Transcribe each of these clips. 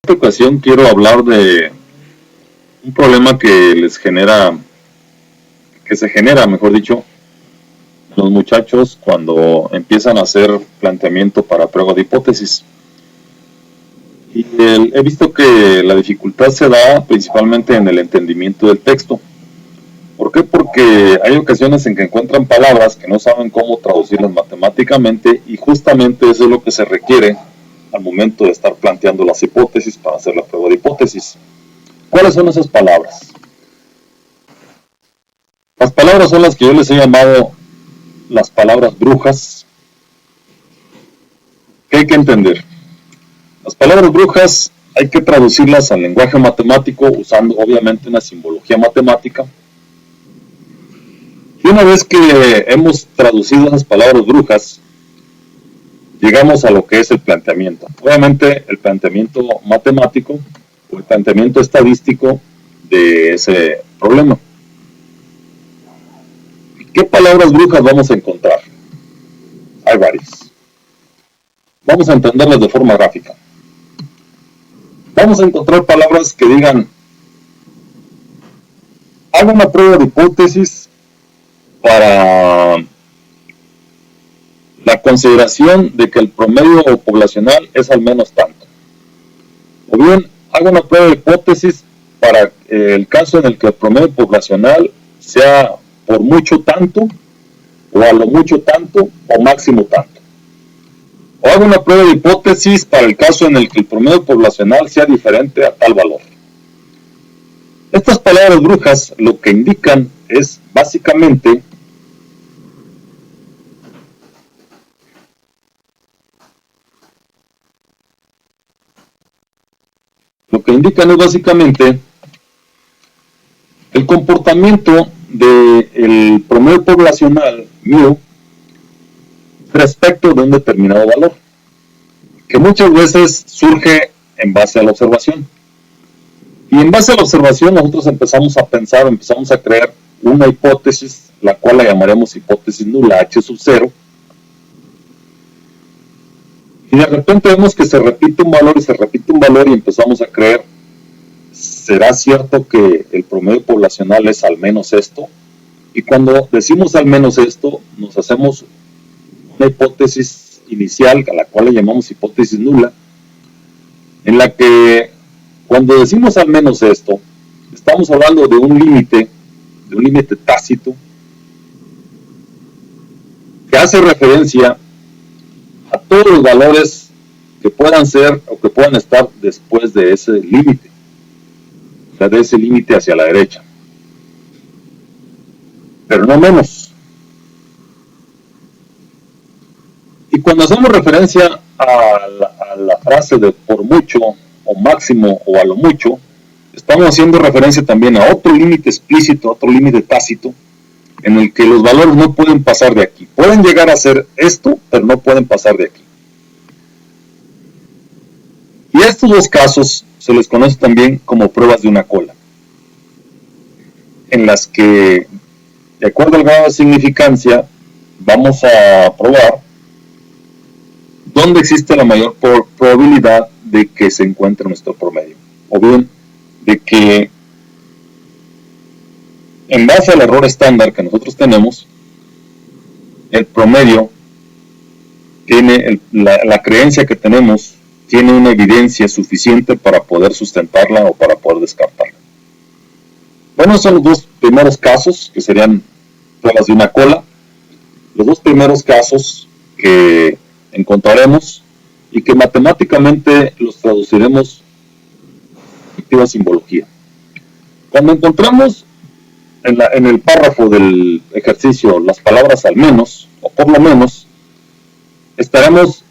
Esta ocasión quiero hablar de un problema que se genera, mejor dicho, los muchachos cuando empiezan a hacer planteamiento para prueba de hipótesis. He visto que la dificultad se da principalmente en el entendimiento del texto. ¿Por qué? Porque hay ocasiones en que encuentran palabras que no saben cómo traducirlas matemáticamente, y justamente eso es lo que se requiere al momento de estar planteando las hipótesis para hacer la prueba de hipótesis. ¿Cuáles son esas palabras? Las palabras son las que yo les he llamado las palabras brujas. ¿Qué hay que entender? Las palabras brujas hay que traducirlas al lenguaje matemático usando obviamente una simbología matemática. Y una vez que hemos traducido esas palabras brujas, llegamos a lo que es el planteamiento. Obviamente el planteamiento matemático o el planteamiento estadístico de ese problema. ¿Qué palabras brujas vamos a encontrar? Hay varias. Vamos a entenderlas de forma gráfica. Vamos a encontrar palabras que digan: hago una prueba de hipótesis para la consideración de que el promedio poblacional es al menos tanto. O bien, hago una prueba de hipótesis para el caso en el que el promedio poblacional sea por mucho tanto, o a lo mucho tanto, o máximo tanto. O hago una prueba de hipótesis para el caso en el que el promedio poblacional sea diferente a tal valor. Estas palabras brujas lo que indican es básicamente el comportamiento del promedio poblacional mío respecto de un determinado valor, que muchas veces surge en base a la observación. Y en base a la observación nosotros empezamos a pensar, empezamos a crear una hipótesis, la cual la llamaremos hipótesis nula, H sub 0. Y de repente vemos que se repite un valor y se repite un valor, y empezamos a creer: ¿será cierto que el promedio poblacional es al menos esto? Y cuando decimos al menos esto, nos hacemos una hipótesis inicial, a la cual le llamamos hipótesis nula, en la que cuando decimos al menos esto, estamos hablando de un límite tácito, que hace referencia a todos los valores que puedan ser o que puedan estar después de ese límite, o sea, de ese límite hacia la derecha, pero no menos. Y cuando hacemos referencia a la frase de por mucho, o máximo, o a lo mucho, estamos haciendo referencia también a otro límite explícito, otro límite tácito, en el que los valores no pueden pasar de aquí. Pueden llegar a ser esto, pero no pueden pasar de aquí. Y a estos dos casos se les conoce también como pruebas de una cola, en las que, de acuerdo al grado de significancia, vamos a probar dónde existe la mayor probabilidad de que se encuentre nuestro promedio, o bien de que, en base al error estándar que nosotros tenemos, el promedio tiene la creencia que tenemos tiene una evidencia suficiente para poder sustentarla o para poder descartarla. Bueno, son los dos primeros casos, que serían pruebas de una cola. Los dos primeros casos que encontraremos y que matemáticamente los traduciremos en la simbología. Cuando encontramos en el párrafo del ejercicio las palabras al menos o por lo menos, estaremos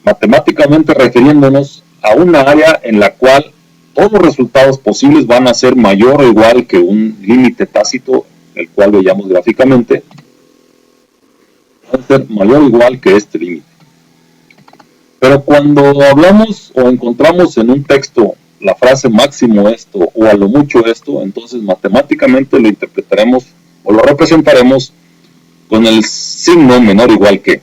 matemáticamente refiriéndonos a una área en la cual todos los resultados posibles van a ser mayor o igual que un límite tácito, el cual veíamos gráficamente, va a ser mayor o igual que este límite. Pero cuando hablamos o encontramos en un texto la frase máximo esto o a lo mucho esto, entonces matemáticamente lo interpretaremos o lo representaremos con el signo menor o igual que.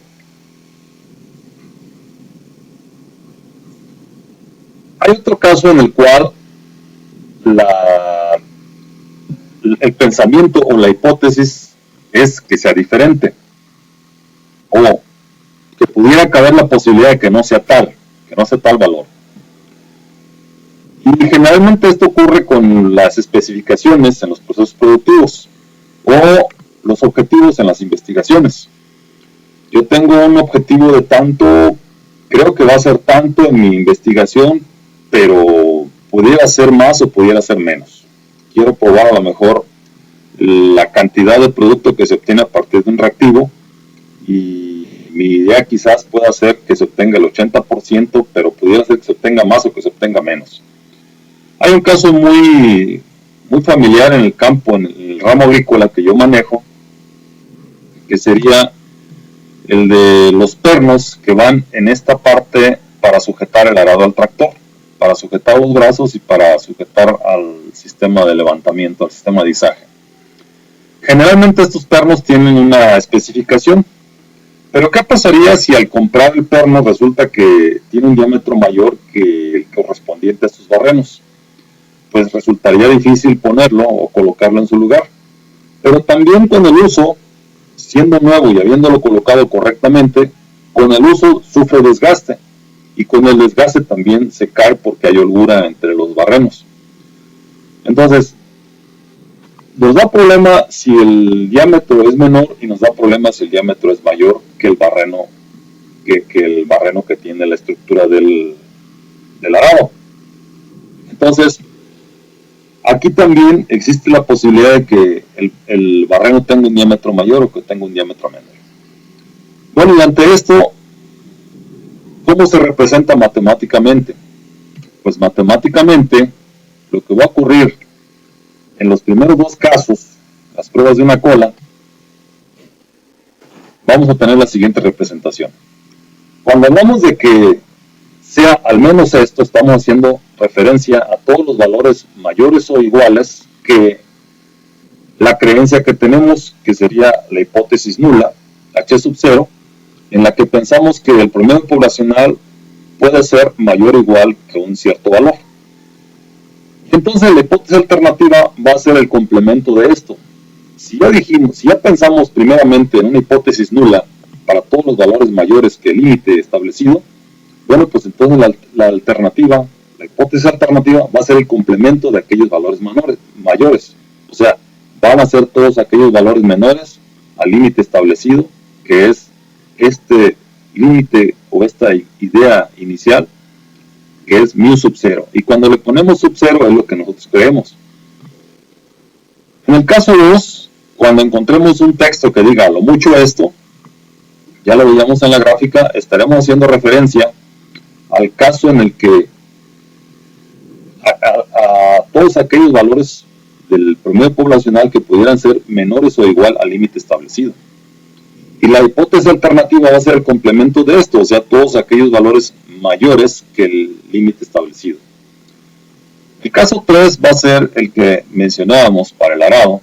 Hay otro caso en el cual el pensamiento o la hipótesis es que sea diferente, o que pudiera caber la posibilidad de que no sea tal valor. Y generalmente esto ocurre con las especificaciones en los procesos productivos o los objetivos en las investigaciones. Yo tengo un objetivo de tanto, creo que va a ser tanto en mi investigación, pero pudiera ser más o pudiera ser menos. Quiero probar a lo mejor la cantidad de producto que se obtiene a partir de un reactivo, y mi idea quizás pueda ser que se obtenga el 80%, pero pudiera ser que se obtenga más o que se obtenga menos. Hay un caso muy familiar en el campo, en el ramo agrícola que yo manejo, que sería el de los pernos que van en esta parte para sujetar el arado al tractor, para sujetar los brazos y para sujetar al sistema de levantamiento, al sistema de izaje. Generalmente estos pernos tienen una especificación, pero ¿qué pasaría si al comprar el perno resulta que tiene un diámetro mayor que el correspondiente a estos barrenos? Pues resultaría difícil ponerlo o colocarlo en su lugar. Pero también con el uso, siendo nuevo y habiéndolo colocado correctamente, con el uso sufre desgaste, y con el desgaste también se cae porque hay holgura entre los barrenos. Entonces, nos da problema si el diámetro es menor y nos da problema si el diámetro es mayor que el barreno que tiene la estructura del arado. Entonces, aquí también existe la posibilidad de que el barreno tenga un diámetro mayor o que tenga un diámetro menor. Bueno, y ante esto, ¿cómo se representa matemáticamente? Pues matemáticamente, lo que va a ocurrir en los primeros dos casos, las pruebas de una cola, vamos a tener la siguiente representación. Cuando hablamos de que sea al menos esto, estamos haciendo referencia a todos los valores mayores o iguales que la creencia que tenemos, que sería la hipótesis nula, H sub 0, en la que pensamos que el promedio poblacional puede ser mayor o igual que un cierto valor. Entonces la hipótesis alternativa va a ser el complemento de esto. Si ya pensamos primeramente en una hipótesis nula para todos los valores mayores que el límite establecido, bueno, pues entonces la alternativa, la hipótesis alternativa va a ser el complemento de aquellos valores mayores. O sea, van a ser todos aquellos valores menores al límite establecido, que es este límite o esta idea inicial, que es mu sub 0. Y cuando le ponemos sub 0 es lo que nosotros creemos. En el caso 2, cuando encontremos un texto que diga lo mucho esto, ya lo veíamos en la gráfica, estaremos haciendo referencia al caso en el que a todos aquellos valores del promedio poblacional que pudieran ser menores o igual al límite establecido. Y la hipótesis alternativa va a ser el complemento de esto, o sea, todos aquellos valores mayores que el límite establecido. El caso 3 va a ser el que mencionábamos para el arado,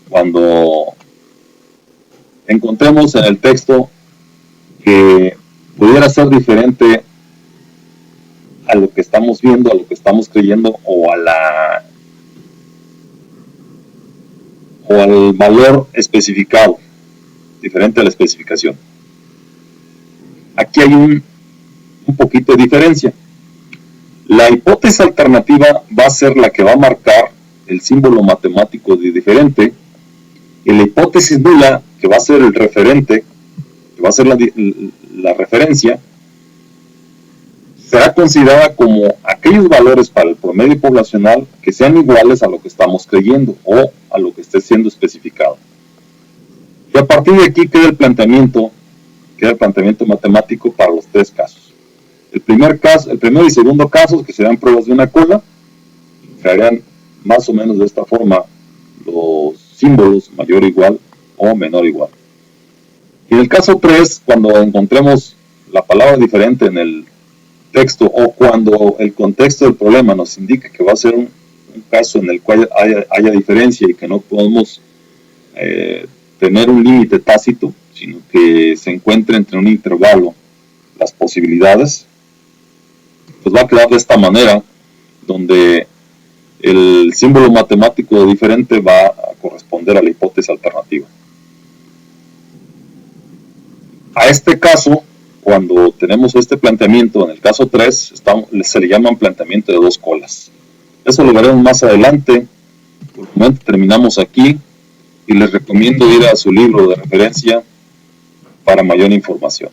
cuando encontremos en el texto que pudiera ser diferente a lo que estamos viendo, a lo que estamos creyendo, o al valor especificado, diferente a la especificación. Aquí hay un poquito de diferencia. La hipótesis alternativa va a ser la que va a marcar el símbolo matemático de diferente, y la hipótesis nula, que va a ser el referente, que va a ser la referencia, será considerada como aquellos valores para el promedio poblacional que sean iguales a lo que estamos creyendo o a lo que esté siendo especificado. Y a partir de aquí queda el planteamiento matemático para los tres casos. El primero y segundo casos, que serán pruebas de una cola, se harían más o menos de esta forma los símbolos mayor o igual o menor o igual. Y en el caso 3, cuando encontremos la palabra diferente en el texto o cuando el contexto del problema nos indique que va a ser un caso en el cual haya diferencia y que no podemos tener un límite tácito, sino que se encuentre entre un intervalo las posibilidades, pues va a quedar de esta manera, donde el símbolo matemático diferente va a corresponder a la hipótesis alternativa. A este caso, cuando tenemos este planteamiento, en el caso 3, se le llaman planteamiento de dos colas. Eso lo veremos más adelante. Por el momento terminamos aquí y les recomiendo ir a su libro de referencia para mayor información.